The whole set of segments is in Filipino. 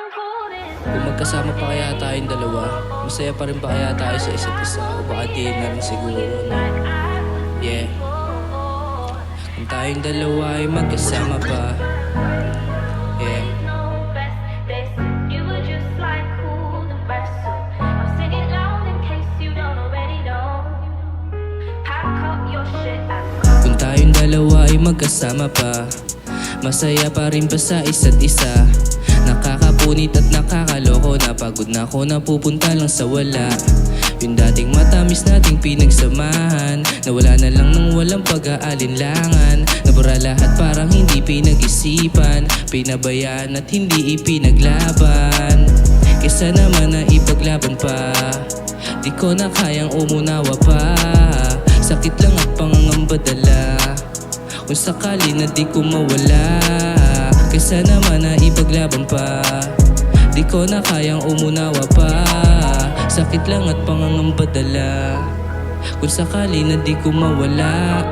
Kung magkasama pa kaya tayong dalawa, masaya pa rin ba kaya tayo sa isa't isa? O baka di na rin siguro, no? Yeah. Kung tayong dalawa ay magkasama pa, yeah. Kung tayong dalawa ay magkasama pa, masaya pa rin ba sa isa't isa? Nakakapunit at nakakaloko, napagod na ako, napupunta lang sa wala. Yung dating matamis nating pinagsamahan, nawala na lang nang walang pag-aalinlangan. Nabura lahat parang hindi pinag-isipan, pinabayaan at hindi ipinaglaban. Kesa naman na ipaglaban pa, di ko na kayang umunawa pa. Sakit lang at pangangamba dala, kung sakali na di ko mawala. Kesa naman na ipaglaban pa, di ko na kayang umunawa pa. Sakit lang at pangangamba dala, kung sakali na di ko mawala.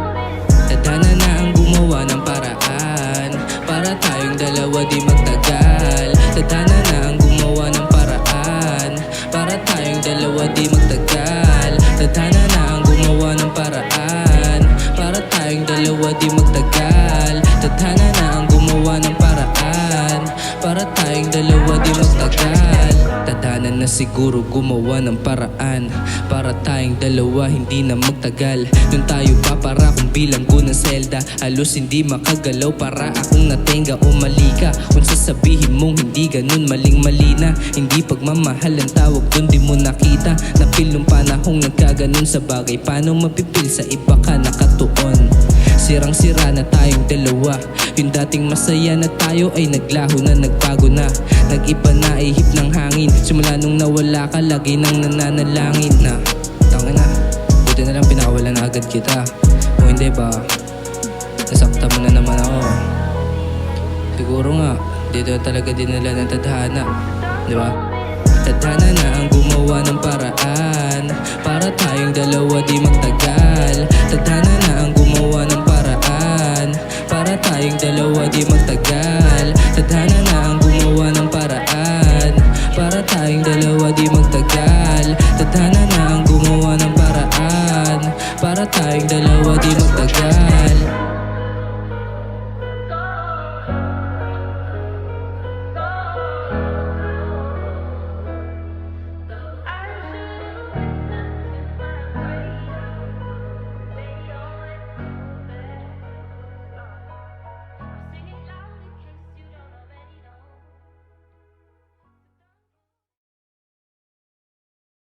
Tadhana na ang gumawa ng paraan, para tayong dalawa di magtagal. Tadhana na ang gumawa ng paraan, para tayong dalawa di magtagal. Tadhana na ang gumawa ng paraan, para tayong dalawa di magtagal. Tadhana na ang gumawa ng paraan, para tayong dalawa di magtagal. Tadhana na siguro gumawa ng paraan, para tayong dalawa hindi na magtagal. Doon tayo pa para kung bilanggo ng selda, halos hindi makagalaw para akong natenga o mali ka. Kung sasabihin mong hindi ganun, maling-mali na. Hindi pagmamahal ang tawag dun, di mo nakita. Napil nung panahong nagkaganon sa bagay, paano mapipil sa iba ka nakatuon? Sirang-sira na tayong dalawa, yung dating masaya na tayo ay naglaho na, nagbago na. Nag-iba na, ihip ng hangin. Simula nung nawala ka, lagi nang nananalangin na tanga na, buti na lang pinakawala na agad kita. O hindi ba, nasakta mo na naman ako. Siguro nga, dito talaga dinala ng tadhana, di ba? Tadhana na ang gumawa ng paraan, para tayong dalawa di magtagal. Tadhana na ang gumawa ng paraan, para tayong dalawa di magtagal. Tadhana na ang gumawa ng